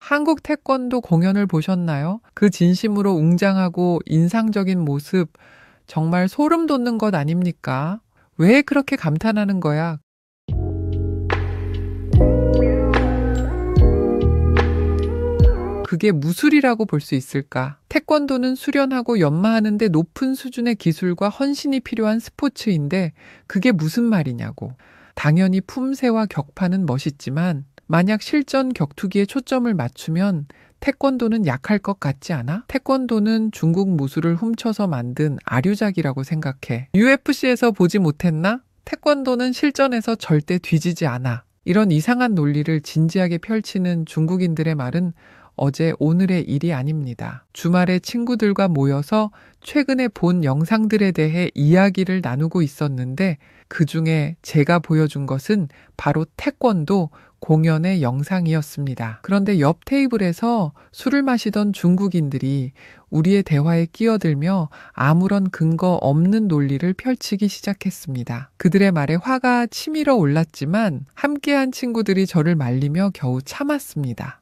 한국 태권도 공연을 보셨나요? 그 진심으로 웅장하고 인상적인 모습 정말 소름 돋는 것 아닙니까? 왜 그렇게 감탄하는 거야? 그게 무술이라고 볼 수 있을까? 태권도는 수련하고 연마하는데 높은 수준의 기술과 헌신이 필요한 스포츠인데 그게 무슨 말이냐고. 당연히 품새와 격파는 멋있지만 만약 실전 격투기에 초점을 맞추면 태권도는 약할 것 같지 않아? 태권도는 중국 무술을 훔쳐서 만든 아류작이라고 생각해. UFC에서 보지 못했나? 태권도는 실전에서 절대 뒤지지 않아. 이런 이상한 논리를 진지하게 펼치는 중국인들의 말은 어제 오늘의 일이 아닙니다. 주말에 친구들과 모여서 최근에 본 영상들에 대해 이야기를 나누고 있었는데 그 중에 제가 보여준 것은 바로 태권도 공연의 영상이었습니다. 그런데 옆 테이블에서 술을 마시던 중국인들이 우리의 대화에 끼어들며 아무런 근거 없는 논리를 펼치기 시작했습니다. 그들의 말에 화가 치밀어 올랐지만 함께한 친구들이 저를 말리며 겨우 참았습니다.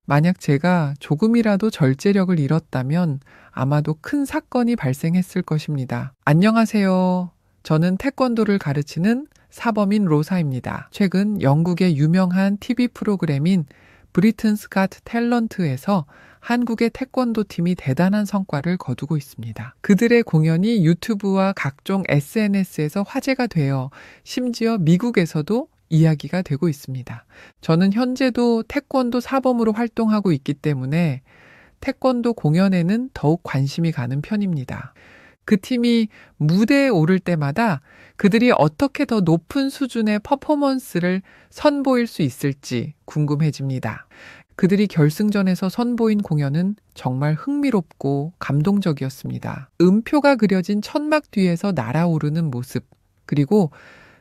만약 제가 조금이라도 절제력을 잃었다면 아마도 큰 사건이 발생했을 것입니다. 안녕하세요. 저는 태권도를 가르치는 사범인 로사입니다. 최근 영국의 유명한 TV 프로그램인 브리튼스 갓 탤런트에서 한국의 태권도 팀이 대단한 성과를 거두고 있습니다. 그들의 공연이 유튜브와 각종 SNS에서 화제가 되어 심지어 미국에서도 이야기가 되고 있습니다. 저는 현재도 태권도 사범으로 활동하고 있기 때문에 태권도 공연에는 더욱 관심이 가는 편입니다. 그 팀이 무대에 오를 때마다 그들이 어떻게 더 높은 수준의 퍼포먼스를 선보일 수 있을지 궁금해집니다. 그들이 결승전에서 선보인 공연은 정말 흥미롭고 감동적이었습니다. 음표가 그려진 천막 뒤에서 날아오르는 모습, 그리고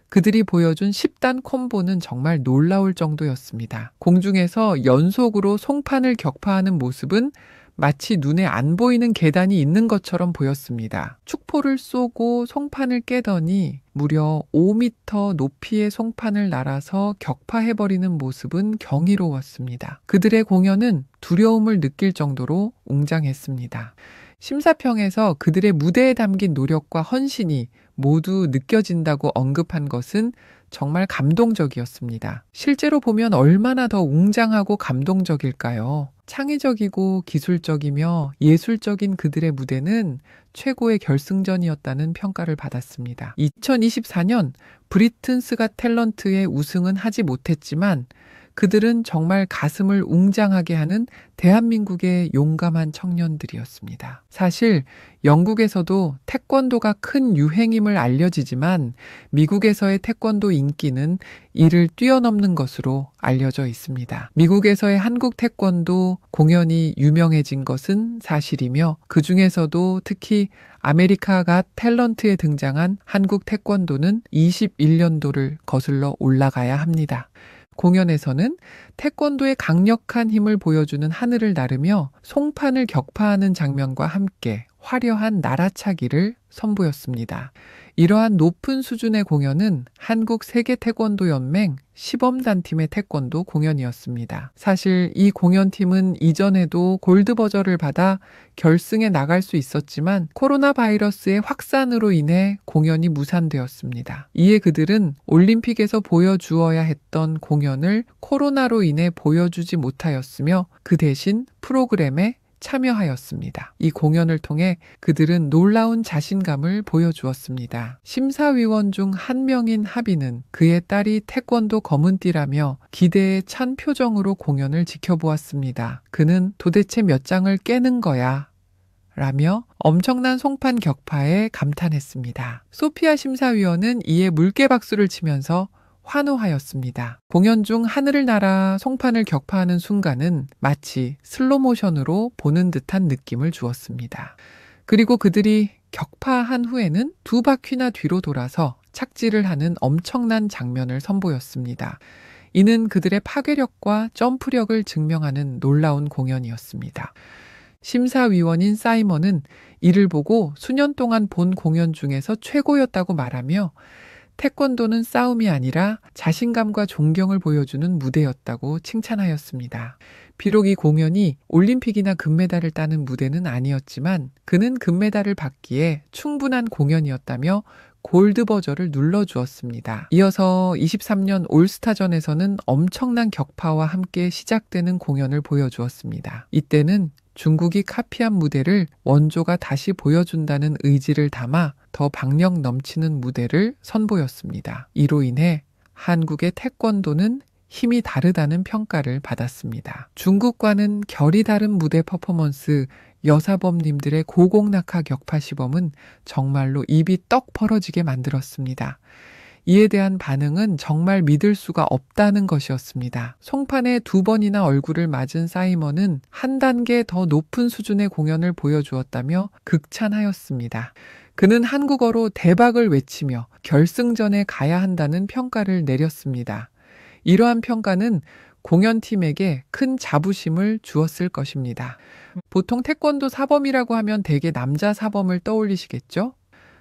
그들이 보여준 10단 콤보는 정말 놀라울 정도였습니다. 공중에서 연속으로 송판을 격파하는 모습은 마치 눈에 안 보이는 계단이 있는 것처럼 보였습니다. 축포를 쏘고 송판을 깨더니 무려 5m 높이의 송판을 날아서 격파해버리는 모습은 경이로웠습니다. 그들의 공연은 두려움을 느낄 정도로 웅장했습니다. 심사평에서 그들의 무대에 담긴 노력과 헌신이 모두 느껴진다고 언급한 것은 정말 감동적이었습니다. 실제로 보면 얼마나 더 웅장하고 감동적일까요? 창의적이고 기술적이며 예술적인 그들의 무대는 최고의 결승전이었다는 평가를 받았습니다. 2024년 브리튼스 갓 탤런트의 우승은 하지 못했지만 그들은 정말 가슴을 웅장하게 하는 대한민국의 용감한 청년들이었습니다. 사실 영국에서도 태권도가 큰 유행임을 알려지지만 미국에서의 태권도 인기는 이를 뛰어넘는 것으로 알려져 있습니다. 미국에서의 한국 태권도 공연이 유명해진 것은 사실이며 그 중에서도 특히 아메리카 갓 탤런트에 등장한 한국 태권도는 21년도를 거슬러 올라가야 합니다. 공연에서는 태권도의 강력한 힘을 보여주는 하늘을 나르며 송판을 격파하는 장면과 함께 화려한 날아차기를 선보였습니다. 이러한 높은 수준의 공연은 한국 세계태권도연맹 시범단팀의 태권도 공연이었습니다. 사실 이 공연팀은 이전에도 골드버저를 받아 결승에 나갈 수 있었지만 코로나 바이러스의 확산으로 인해 공연이 무산되었습니다. 이에 그들은 올림픽에서 보여주어야 했던 공연을 코로나로 인해 보여주지 못하였으며 그 대신 프로그램에 참여하였습니다. 이 공연을 통해 그들은 놀라운 자신감을 보여주었습니다. 심사위원 중 한 명인 하비는 그의 딸이 태권도 검은띠라며 기대에 찬 표정으로 공연을 지켜보았습니다. 그는 도대체 몇 장을 깨는 거야? 라며 엄청난 송판 격파에 감탄했습니다. 소피아 심사위원은 이에 물개 박수를 치면서 환호하였습니다. 공연 중 하늘을 날아 송판을 격파하는 순간은 마치 슬로모션으로 보는 듯한 느낌을 주었습니다. 그리고 그들이 격파한 후에는 2바퀴나 뒤로 돌아서 착지를 하는 엄청난 장면을 선보였습니다. 이는 그들의 파괴력과 점프력을 증명하는 놀라운 공연이었습니다. 심사위원인 사이먼은 이를 보고 수년 동안 본 공연 중에서 최고였다고 말하며 태권도는 싸움이 아니라 자신감과 존경을 보여주는 무대였다고 칭찬하였습니다. 비록 이 공연이 올림픽이나 금메달을 따는 무대는 아니었지만 그는 금메달을 받기에 충분한 공연이었다며 골드버저를 눌러주었습니다. 이어서 23년 올스타전에서는 엄청난 격파와 함께 시작되는 공연을 보여주었습니다. 이때는 중국이 카피한 무대를 원조가 다시 보여준다는 의지를 담아 더 박력 넘치는 무대를 선보였습니다. 이로 인해 한국의 태권도는 힘이 다르다는 평가를 받았습니다. 중국과는 결이 다른 무대 퍼포먼스, 여사범님들의 고공낙하 격파 시범은 정말로 입이 떡 벌어지게 만들었습니다. 이에 대한 반응은 정말 믿을 수가 없다는 것이었습니다. 송판에 2번이나 얼굴을 맞은 사이먼은 한 단계 더 높은 수준의 공연을 보여주었다며 극찬하였습니다. 그는 한국어로 대박을 외치며 결승전에 가야 한다는 평가를 내렸습니다. 이러한 평가는 공연팀에게 큰 자부심을 주었을 것입니다. 보통 태권도 사범이라고 하면 대개 남자 사범을 떠올리시겠죠?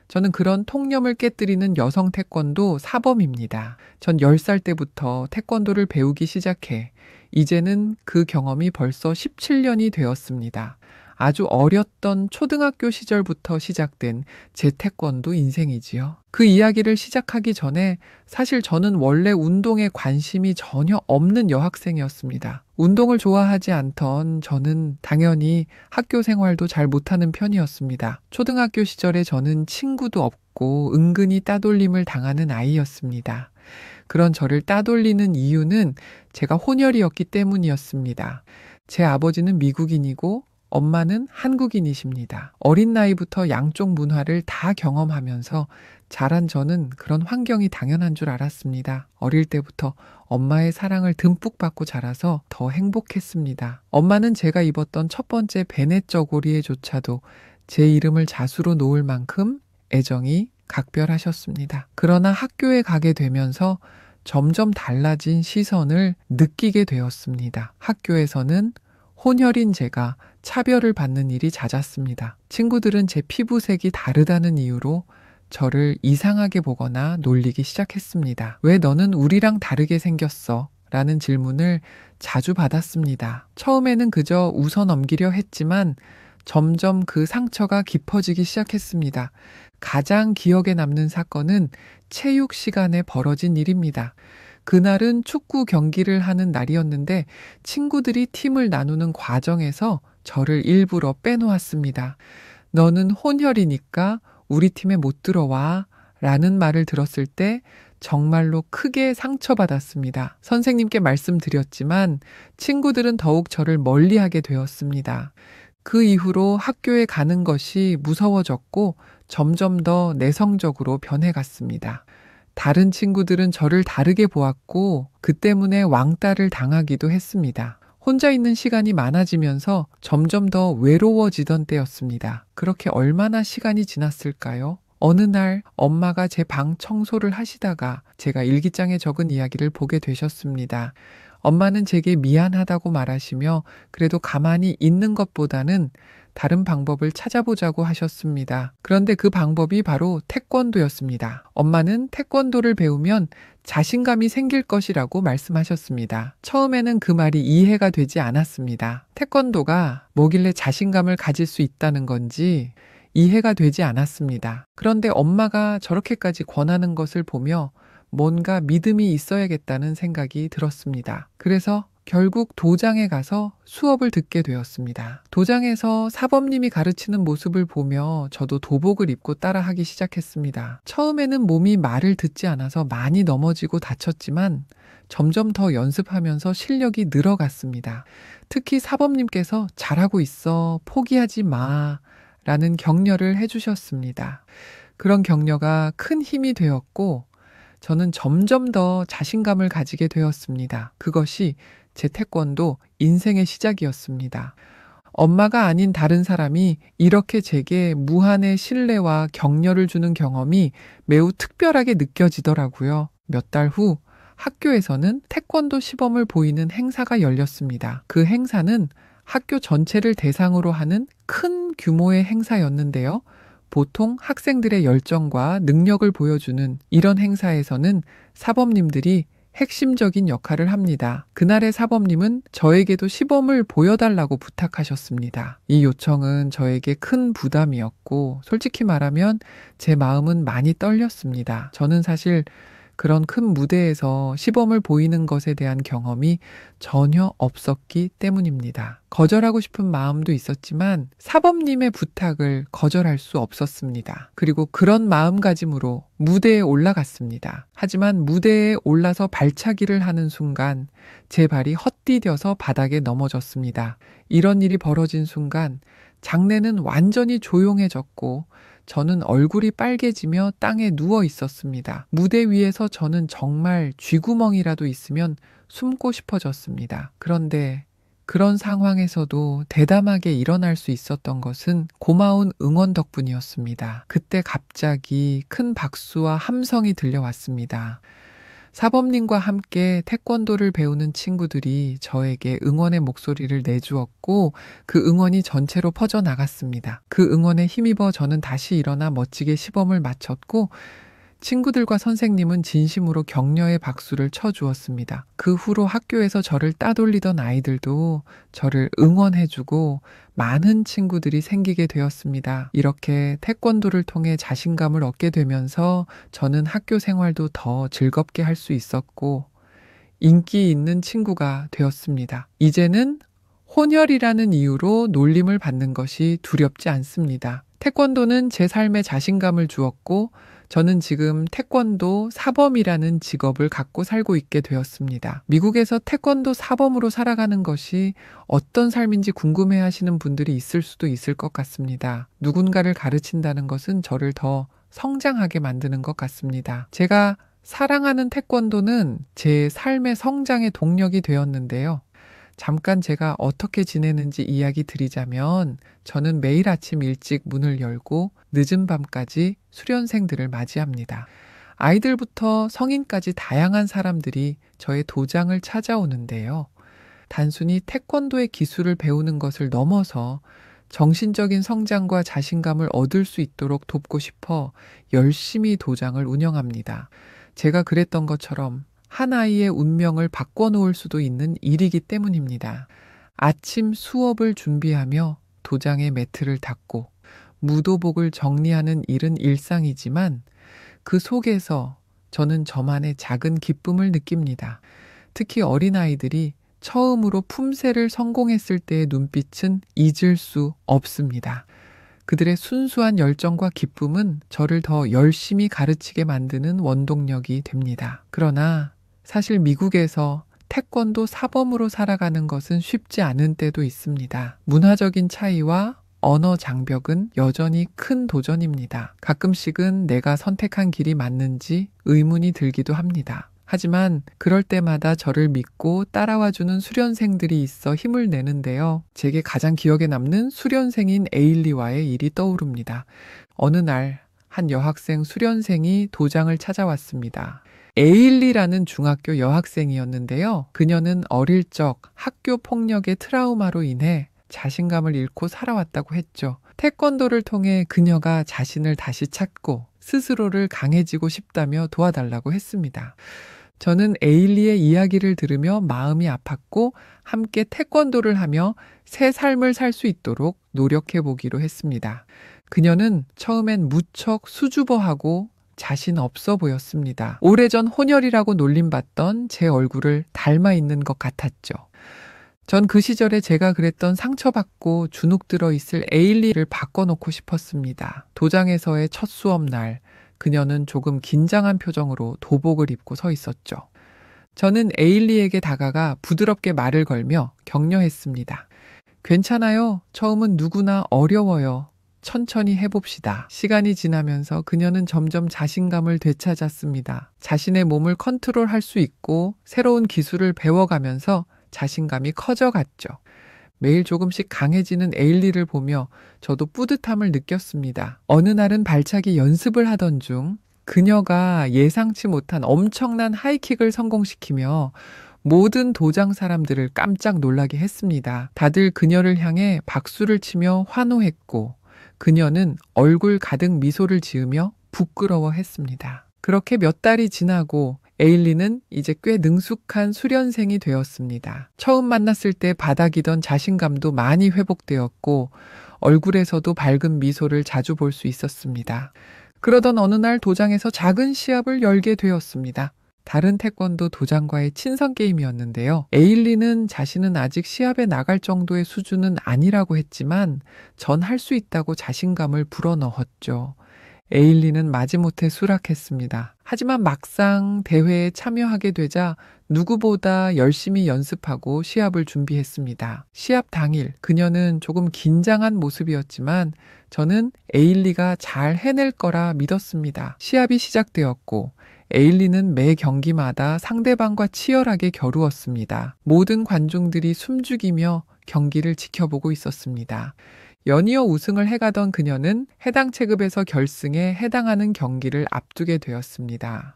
저는 그런 통념을 깨뜨리는 여성 태권도 사범입니다. 전 10살 때부터 태권도를 배우기 시작해 이제는 그 경험이 벌써 17년이 되었습니다. 아주 어렸던 초등학교 시절부터 시작된 제 태권도 인생이지요. 그 이야기를 시작하기 전에 사실 저는 원래 운동에 관심이 전혀 없는 여학생이었습니다. 운동을 좋아하지 않던 저는 당연히 학교 생활도 잘 못하는 편이었습니다. 초등학교 시절에 저는 친구도 없고 은근히 따돌림을 당하는 아이였습니다. 그런 저를 따돌리는 이유는 제가 혼혈이었기 때문이었습니다. 제 아버지는 미국인이고 엄마는 한국인이십니다. 어린 나이부터 양쪽 문화를 다 경험하면서 자란 저는 그런 환경이 당연한 줄 알았습니다. 어릴 때부터 엄마의 사랑을 듬뿍 받고 자라서 더 행복했습니다. 엄마는 제가 입었던 첫 번째 베넷 저고리에조차도 제 이름을 자수로 놓을 만큼 애정이 각별하셨습니다. 그러나 학교에 가게 되면서 점점 달라진 시선을 느끼게 되었습니다. 학교에서는 혼혈인 제가 차별을 받는 일이 잦았습니다. 친구들은 제 피부색이 다르다는 이유로 저를 이상하게 보거나 놀리기 시작했습니다. 왜 너는 우리랑 다르게 생겼어? 라는 질문을 자주 받았습니다. 처음에는 그저 웃어 넘기려 했지만 점점 그 상처가 깊어지기 시작했습니다. 가장 기억에 남는 사건은 체육 시간에 벌어진 일입니다. 그날은 축구 경기를 하는 날이었는데 친구들이 팀을 나누는 과정에서 저를 일부러 빼놓았습니다. 너는 혼혈이니까 우리 팀에 못 들어와 라는 말을 들었을 때 정말로 크게 상처받았습니다. 선생님께 말씀드렸지만 친구들은 더욱 저를 멀리하게 되었습니다. 그 이후로 학교에 가는 것이 무서워졌고 점점 더 내성적으로 변해갔습니다. 다른 친구들은 저를 다르게 보았고 그 때문에 왕따를 당하기도 했습니다. 혼자 있는 시간이 많아지면서 점점 더 외로워지던 때였습니다. 그렇게 얼마나 시간이 지났을까요? 어느 날 엄마가 제 방 청소를 하시다가 제가 일기장에 적은 이야기를 보게 되셨습니다. 엄마는 제게 미안하다고 말하시며 그래도 가만히 있는 것보다는 다른 방법을 찾아보자고 하셨습니다. 그런데 그 방법이 바로 태권도였습니다. 엄마는 태권도를 배우면 자신감이 생길 것이라고 말씀하셨습니다. 처음에는 그 말이 이해가 되지 않았습니다. 태권도가 뭐길래 자신감을 가질 수 있다는 건지 이해가 되지 않았습니다. 그런데 엄마가 저렇게까지 권하는 것을 보며 뭔가 믿음이 있어야겠다는 생각이 들었습니다. 그래서 결국 도장에 가서 수업을 듣게 되었습니다. 도장에서 사범님이 가르치는 모습을 보며 저도 도복을 입고 따라하기 시작했습니다. 처음에는 몸이 말을 듣지 않아서 많이 넘어지고 다쳤지만 점점 더 연습하면서 실력이 늘어갔습니다. 특히 사범님께서 잘하고 있어, 포기하지 마 라는 격려를 해주셨습니다. 그런 격려가 큰 힘이 되었고 저는 점점 더 자신감을 가지게 되었습니다. 그것이 제 태권도 인생의 시작이었습니다. 엄마가 아닌 다른 사람이 이렇게 제게 무한의 신뢰와 격려를 주는 경험이 매우 특별하게 느껴지더라고요. 몇 달 후 학교에서는 태권도 시범을 보이는 행사가 열렸습니다. 그 행사는 학교 전체를 대상으로 하는 큰 규모의 행사였는데요. 보통 학생들의 열정과 능력을 보여주는 이런 행사에서는 사범님들이 핵심적인 역할을 합니다. 그날의 사범님은 저에게도 시범을 보여달라고 부탁하셨습니다. 이 요청은 저에게 큰 부담이었고 솔직히 말하면 제 마음은 많이 떨렸습니다. 저는 사실 그런 큰 무대에서 시범을 보이는 것에 대한 경험이 전혀 없었기 때문입니다. 거절하고 싶은 마음도 있었지만 사범님의 부탁을 거절할 수 없었습니다. 그리고 그런 마음가짐으로 무대에 올라갔습니다. 하지만 무대에 올라서 발차기를 하는 순간 제 발이 헛디뎌서 바닥에 넘어졌습니다. 이런 일이 벌어진 순간 장내는 완전히 조용해졌고 저는 얼굴이 빨개지며 땅에 누워 있었습니다. 무대 위에서 저는 정말 쥐구멍이라도 있으면 숨고 싶어졌습니다. 그런데 그런 상황에서도 대담하게 일어날 수 있었던 것은 고마운 응원 덕분이었습니다. 그때 갑자기 큰 박수와 함성이 들려왔습니다. 사범님과 함께 태권도를 배우는 친구들이 저에게 응원의 목소리를 내주었고 그 응원이 전체로 퍼져나갔습니다. 그 응원에 힘입어 저는 다시 일어나 멋지게 시범을 마쳤고 친구들과 선생님은 진심으로 격려의 박수를 쳐주었습니다. 그 후로 학교에서 저를 따돌리던 아이들도 저를 응원해주고 많은 친구들이 생기게 되었습니다. 이렇게 태권도를 통해 자신감을 얻게 되면서 저는 학교 생활도 더 즐겁게 할 수 있었고 인기 있는 친구가 되었습니다. 이제는 혼혈이라는 이유로 놀림을 받는 것이 두렵지 않습니다. 태권도는 제 삶에 자신감을 주었고 저는 지금 태권도 사범이라는 직업을 갖고 살고 있게 되었습니다. 미국에서 태권도 사범으로 살아가는 것이 어떤 삶인지 궁금해 하시는 분들이 있을 수도 있을 것 같습니다. 누군가를 가르친다는 것은 저를 더 성장하게 만드는 것 같습니다. 제가 사랑하는 태권도는 제 삶의 성장의 동력이 되었는데요. 잠깐 제가 어떻게 지내는지 이야기 드리자면 저는 매일 아침 일찍 문을 열고 늦은 밤까지 수련생들을 맞이합니다. 아이들부터 성인까지 다양한 사람들이 저의 도장을 찾아오는데요. 단순히 태권도의 기술을 배우는 것을 넘어서 정신적인 성장과 자신감을 얻을 수 있도록 돕고 싶어 열심히 도장을 운영합니다. 제가 그랬던 것처럼 한 아이의 운명을 바꿔놓을 수도 있는 일이기 때문입니다. 아침 수업을 준비하며 도장에 매트를 닦고 무도복을 정리하는 일은 일상이지만 그 속에서 저는 저만의 작은 기쁨을 느낍니다. 특히 어린아이들이 처음으로 품새를 성공했을 때의 눈빛은 잊을 수 없습니다. 그들의 순수한 열정과 기쁨은 저를 더 열심히 가르치게 만드는 원동력이 됩니다. 그러나 사실 미국에서 태권도 사범으로 살아가는 것은 쉽지 않은 때도 있습니다. 문화적인 차이와 언어 장벽은 여전히 큰 도전입니다. 가끔씩은 내가 선택한 길이 맞는지 의문이 들기도 합니다. 하지만 그럴 때마다 저를 믿고 따라와주는 수련생들이 있어 힘을 내는데요. 제게 가장 기억에 남는 수련생인 에일리와의 일이 떠오릅니다. 어느 날 한 여학생 수련생이 도장을 찾아왔습니다. 에일리라는 중학교 여학생이었는데요. 그녀는 어릴 적 학교 폭력의 트라우마로 인해 자신감을 잃고 살아왔다고 했죠. 태권도를 통해 그녀가 자신을 다시 찾고 스스로를 강해지고 싶다며 도와달라고 했습니다. 저는 에일리의 이야기를 들으며 마음이 아팠고 함께 태권도를 하며 새 삶을 살 수 있도록 노력해 보기로 했습니다. 그녀는 처음엔 무척 수줍어하고 자신 없어 보였습니다. 오래전 혼혈이라고 놀림받던 제 얼굴을 닮아 있는 것 같았죠. 전 그 시절에 제가 그랬던 상처받고 주눅 들어 있을 에일리를 바꿔놓고 싶었습니다. 도장에서의 첫 수업 날, 그녀는 조금 긴장한 표정으로 도복을 입고 서 있었죠. 저는 에일리에게 다가가 부드럽게 말을 걸며 격려했습니다. 괜찮아요. 처음은 누구나 어려워요. 천천히 해봅시다. 시간이 지나면서 그녀는 점점 자신감을 되찾았습니다. 자신의 몸을 컨트롤할 수 있고 새로운 기술을 배워가면서 자신감이 커져갔죠. 매일 조금씩 강해지는 에일리를 보며 저도 뿌듯함을 느꼈습니다. 어느 날은 발차기 연습을 하던 중 그녀가 예상치 못한 엄청난 하이킥을 성공시키며 모든 도장 사람들을 깜짝 놀라게 했습니다. 다들 그녀를 향해 박수를 치며 환호했고 그녀는 얼굴 가득 미소를 지으며 부끄러워했습니다. 그렇게 몇 달이 지나고 에일리는 이제 꽤 능숙한 수련생이 되었습니다. 처음 만났을 때 바닥이던 자신감도 많이 회복되었고 얼굴에서도 밝은 미소를 자주 볼 수 있었습니다. 그러던 어느 날 도장에서 작은 시합을 열게 되었습니다. 다른 태권도 도장과의 친선 게임이었는데요. 에일리는 자신은 아직 시합에 나갈 정도의 수준은 아니라고 했지만 전 할 수 있다고 자신감을 불어넣었죠. 에일리는 마지못해 수락했습니다. 하지만 막상 대회에 참여하게 되자 누구보다 열심히 연습하고 시합을 준비했습니다. 시합 당일 그녀는 조금 긴장한 모습이었지만 저는 에일리가 잘 해낼 거라 믿었습니다. 시합이 시작되었고 에일리는 매 경기마다 상대방과 치열하게 겨루었습니다. 모든 관중들이 숨죽이며 경기를 지켜보고 있었습니다. 연이어 우승을 해가던 그녀는 해당 체급에서 결승에 해당하는 경기를 앞두게 되었습니다.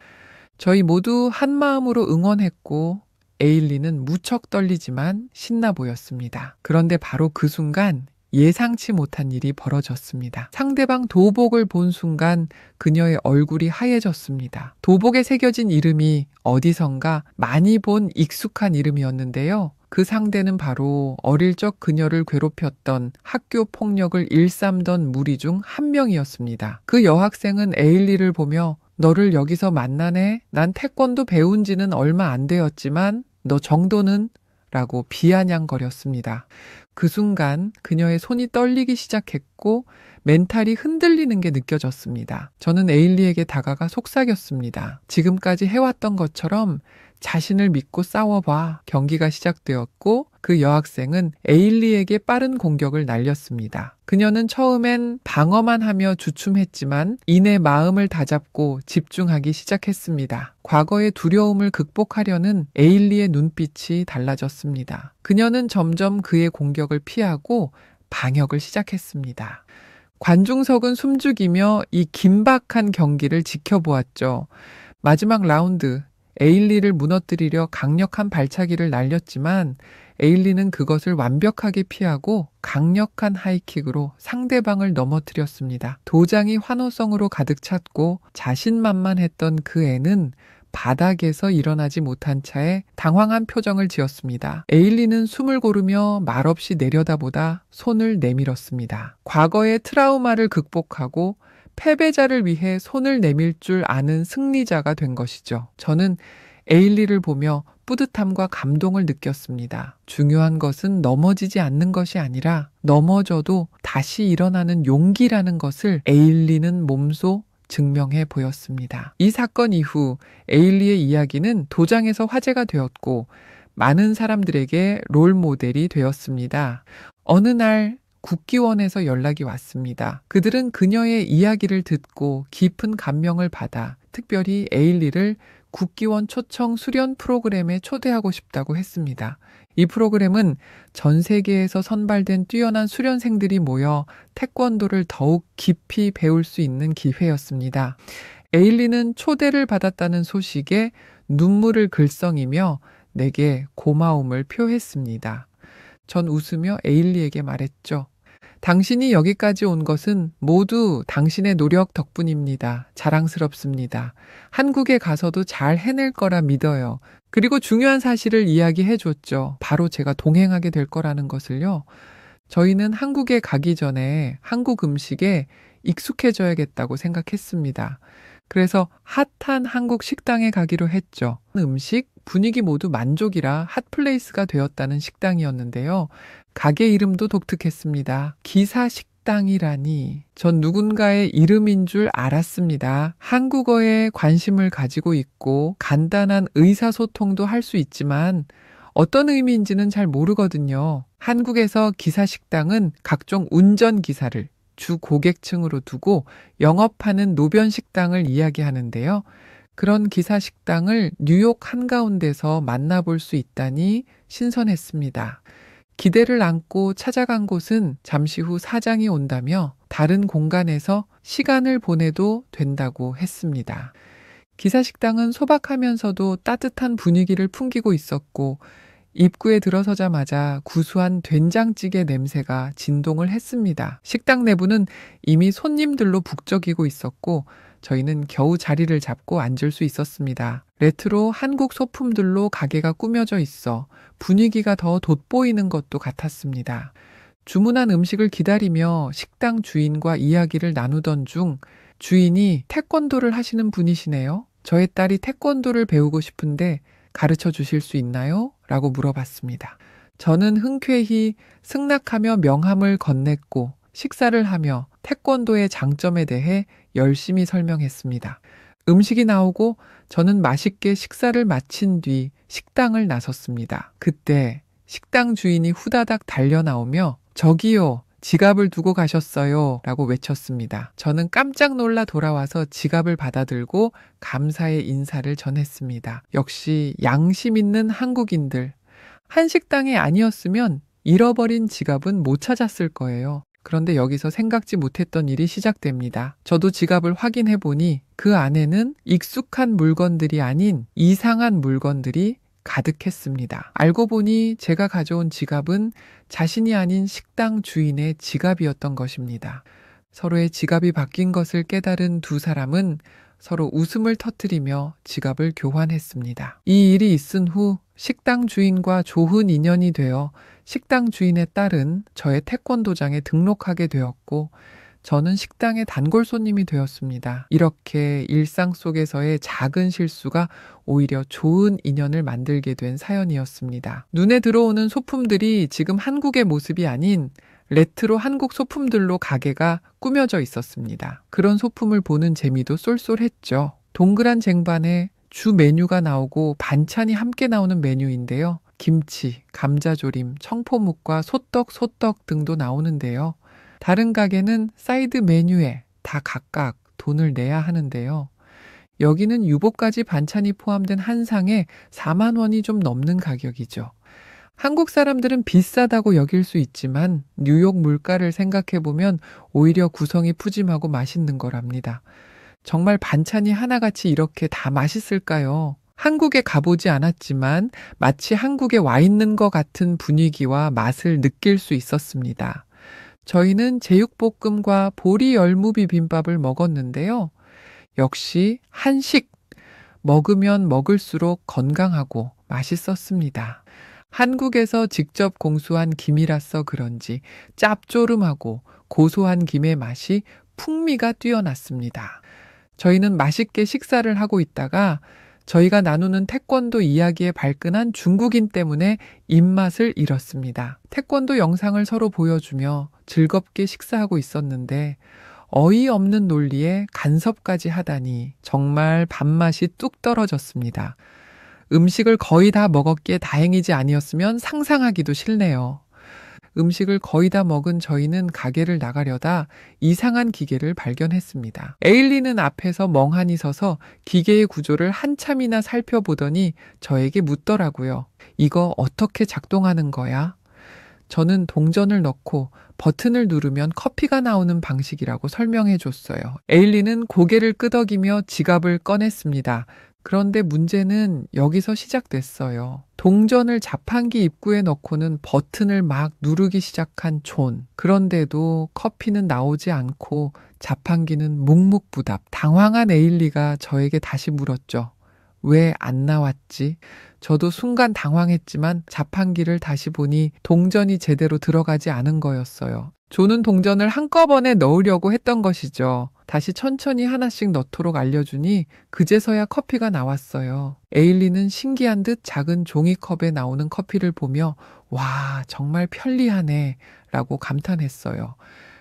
저희 모두 한 마음으로 응원했고 에일리는 무척 떨리지만 신나 보였습니다. 그런데 바로 그 순간 예상치 못한 일이 벌어졌습니다. 상대방 도복을 본 순간 그녀의 얼굴이 하얘졌습니다. 도복에 새겨진 이름이 어디선가 많이 본 익숙한 이름이었는데요. 그 상대는 바로 어릴 적 그녀를 괴롭혔던 학교 폭력을 일삼던 무리 중 한 명이었습니다. 그 여학생은 에일리를 보며 너를 여기서 만나네? 난 태권도 배운 지는 얼마 안 되었지만 너 정도는? 라고 비아냥거렸습니다. 그 순간 그녀의 손이 떨리기 시작했고 멘탈이 흔들리는 게 느껴졌습니다. 저는 에일리에게 다가가 속삭였습니다. 지금까지 해왔던 것처럼 자신을 믿고 싸워봐. 경기가 시작되었고 그 여학생은 에일리에게 빠른 공격을 날렸습니다. 그녀는 처음엔 방어만 하며 주춤했지만 이내 마음을 다잡고 집중하기 시작했습니다. 과거의 두려움을 극복하려는 에일리의 눈빛이 달라졌습니다. 그녀는 점점 그의 공격을 피하고 방역을 시작했습니다. 관중석은 숨죽이며 이 긴박한 경기를 지켜보았죠. 마지막 라운드 에일리를 무너뜨리려 강력한 발차기를 날렸지만 에일리는 그것을 완벽하게 피하고 강력한 하이킥으로 상대방을 넘어뜨렸습니다. 도장이 환호성으로 가득 찼고 자신만만했던 그 애는 바닥에서 일어나지 못한 차에 당황한 표정을 지었습니다. 에일리는 숨을 고르며 말없이 내려다보다 손을 내밀었습니다. 과거의 트라우마를 극복하고 패배자를 위해 손을 내밀 줄 아는 승리자가 된 것이죠. 저는 에일리를 보며 뿌듯함과 감동을 느꼈습니다. 중요한 것은 넘어지지 않는 것이 아니라 넘어져도 다시 일어나는 용기라는 것을 에일리는 몸소 증명해 보였습니다. 이 사건 이후 에일리의 이야기는 도장에서 화제가 되었고 많은 사람들에게 롤 모델이 되었습니다. 어느 날 국기원에서 연락이 왔습니다. 그들은 그녀의 이야기를 듣고 깊은 감명을 받아 특별히 에일리를 국기원 초청 수련 프로그램에 초대하고 싶다고 했습니다. 이 프로그램은 전 세계에서 선발된 뛰어난 수련생들이 모여 태권도를 더욱 깊이 배울 수 있는 기회였습니다. 에일리는 초대를 받았다는 소식에 눈물을 글썽이며 내게 고마움을 표했습니다. 전 웃으며 에일리에게 말했죠. 당신이 여기까지 온 것은 모두 당신의 노력 덕분입니다. 자랑스럽습니다. 한국에 가서도 잘 해낼 거라 믿어요. 그리고 중요한 사실을 이야기해 줬죠. 바로 제가 동행하게 될 거라는 것을요. 저희는 한국에 가기 전에 한국 음식에 익숙해져야겠다고 생각했습니다. 그래서 핫한 한국 식당에 가기로 했죠. 음식, 분위기 모두 만족이라 핫플레이스가 되었다는 식당이었는데요. 가게 이름도 독특했습니다. 기사식당이라니. 전 누군가의 이름인 줄 알았습니다. 한국어에 관심을 가지고 있고 간단한 의사소통도 할 수 있지만 어떤 의미인지는 잘 모르거든요. 한국에서 기사식당은 각종 운전기사를 주 고객층으로 두고 영업하는 노변 식당을 이야기하는데요. 그런 기사 식당을 뉴욕 한가운데서 만나볼 수 있다니 신선했습니다. 기대를 안고 찾아간 곳은 잠시 후 사장이 온다며 다른 공간에서 시간을 보내도 된다고 했습니다. 기사 식당은 소박하면서도 따뜻한 분위기를 풍기고 있었고 입구에 들어서자마자 구수한 된장찌개 냄새가 진동을 했습니다. 식당 내부는 이미 손님들로 북적이고 있었고 저희는 겨우 자리를 잡고 앉을 수 있었습니다. 레트로 한국 소품들로 가게가 꾸며져 있어 분위기가 더 돋보이는 것도 같았습니다. 주문한 음식을 기다리며 식당 주인과 이야기를 나누던 중 주인이 태권도를 하시는 분이시네요. 저의 딸이 태권도를 배우고 싶은데 가르쳐 주실 수 있나요? 라고 물어봤습니다. 저는 흔쾌히 승낙하며 명함을 건넸고 식사를 하며 태권도의 장점에 대해 열심히 설명했습니다. 음식이 나오고 저는 맛있게 식사를 마친 뒤 식당을 나섰습니다. 그때 식당 주인이 후다닥 달려 나오며 저기요, 지갑을 두고 가셨어요 라고 외쳤습니다. 저는 깜짝 놀라 돌아와서 지갑을 받아들고 감사의 인사를 전했습니다. 역시 양심 있는 한국인들. 한식당이 아니었으면 잃어버린 지갑은 못 찾았을 거예요. 그런데 여기서 생각지 못했던 일이 시작됩니다. 저도 지갑을 확인해 보니 그 안에는 익숙한 물건들이 아닌 이상한 물건들이 가득했습니다. 알고 보니 제가 가져온 지갑은 자신이 아닌 식당 주인의 지갑이었던 것입니다. 서로의 지갑이 바뀐 것을 깨달은 두 사람은 서로 웃음을 터뜨리며 지갑을 교환했습니다. 이 일이 있은 후 식당 주인과 좋은 인연이 되어 식당 주인의 딸은 저의 태권도장에 등록하게 되었고 저는 식당의 단골 손님이 되었습니다. 이렇게 일상 속에서의 작은 실수가 오히려 좋은 인연을 만들게 된 사연이었습니다. 눈에 들어오는 소품들이 지금 한국의 모습이 아닌 레트로 한국 소품들로 가게가 꾸며져 있었습니다. 그런 소품을 보는 재미도 쏠쏠했죠. 동그란 쟁반에 주 메뉴가 나오고 반찬이 함께 나오는 메뉴인데요. 김치, 감자조림, 청포묵과 소떡 등도 나오는데요. 다른 가게는 사이드 메뉴에 다 각각 돈을 내야 하는데요. 여기는 유복까지 반찬이 포함된 한 상에 4만 원이 좀 넘는 가격이죠. 한국 사람들은 비싸다고 여길 수 있지만 뉴욕 물가를 생각해보면 오히려 구성이 푸짐하고 맛있는 거랍니다. 정말 반찬이 하나같이 이렇게 다 맛있을까요? 한국에 가보지 않았지만 마치 한국에 와 있는 것 같은 분위기와 맛을 느낄 수 있었습니다. 저희는 제육볶음과 보리 열무 비빔밥을 먹었는데요. 역시 한식, 먹으면 먹을수록 건강하고 맛있었습니다. 한국에서 직접 공수한 김이라서 그런지 짭조름하고 고소한 김의 맛이 풍미가 뛰어났습니다. 저희는 맛있게 식사를 하고 있다가 저희가 나누는 태권도 이야기에 발끈한 중국인 때문에 입맛을 잃었습니다. 태권도 영상을 서로 보여주며 즐겁게 식사하고 있었는데 어이없는 논리에 간섭까지 하다니 정말 밥맛이 뚝 떨어졌습니다. 음식을 거의 다 먹었기에 다행이지 아니었으면 상상하기도 싫네요. 음식을 거의 다 먹은 저희는 가게를 나가려다 이상한 기계를 발견했습니다. 에일리는 앞에서 멍하니 서서 기계의 구조를 한참이나 살펴보더니 저에게 묻더라고요. 이거 어떻게 작동하는 거야? 저는 동전을 넣고 버튼을 누르면 커피가 나오는 방식이라고 설명해 줬어요. 에일리는 고개를 끄덕이며 지갑을 꺼냈습니다. 그런데 문제는 여기서 시작됐어요. 동전을 자판기 입구에 넣고는 버튼을 막 누르기 시작한 존. 그런데도 커피는 나오지 않고 자판기는 묵묵부답. 당황한 에일리가 저에게 다시 물었죠. 왜 안 나왔지? 저도 순간 당황했지만 자판기를 다시 보니 동전이 제대로 들어가지 않은 거였어요. 존은 동전을 한꺼번에 넣으려고 했던 것이죠. 다시 천천히 하나씩 넣도록 알려주니 그제서야 커피가 나왔어요. 에일리는 신기한 듯 작은 종이컵에 나오는 커피를 보며 와, 정말 편리하네 라고 감탄했어요.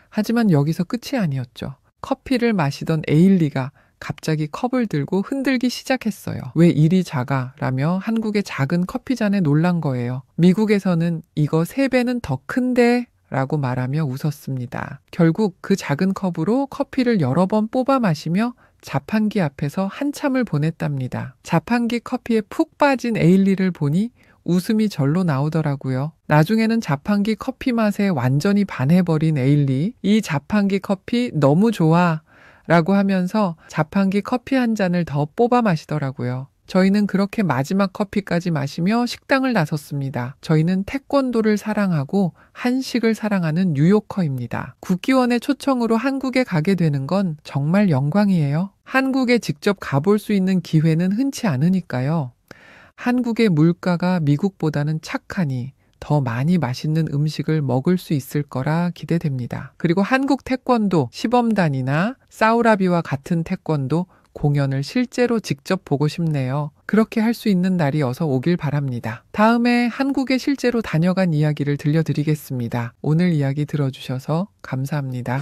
하지만 여기서 끝이 아니었죠. 커피를 마시던 에일리가 갑자기 컵을 들고 흔들기 시작했어요. 왜 이리 작아? 라며 한국의 작은 커피잔에 놀란 거예요. 미국에서는 이거 3배는 더 큰데? 라고 말하며 웃었습니다. 결국 그 작은 컵으로 커피를 여러 번 뽑아 마시며 자판기 앞에서 한참을 보냈답니다. 자판기 커피에 푹 빠진 에일리를 보니 웃음이 절로 나오더라고요. 나중에는 자판기 커피 맛에 완전히 반해버린 에일리, 이 자판기 커피 너무 좋아 라고 하면서 자판기 커피 한 잔을 더 뽑아 마시더라고요. 저희는 그렇게 마지막 커피까지 마시며 식당을 나섰습니다. 저희는 태권도를 사랑하고 한식을 사랑하는 뉴요커입니다. 국기원의 초청으로 한국에 가게 되는 건 정말 영광이에요. 한국에 직접 가볼 수 있는 기회는 흔치 않으니까요. 한국의 물가가 미국보다는 착하니 더 많이 맛있는 음식을 먹을 수 있을 거라 기대됩니다. 그리고 한국 태권도 시범단이나 사우라비와 같은 태권도 공연을 실제로 직접 보고 싶네요. 그렇게 할 수 있는 날이 어서 오길 바랍니다. 다음에 한국에 실제로 다녀간 이야기를 들려드리겠습니다. 오늘 이야기 들어주셔서 감사합니다.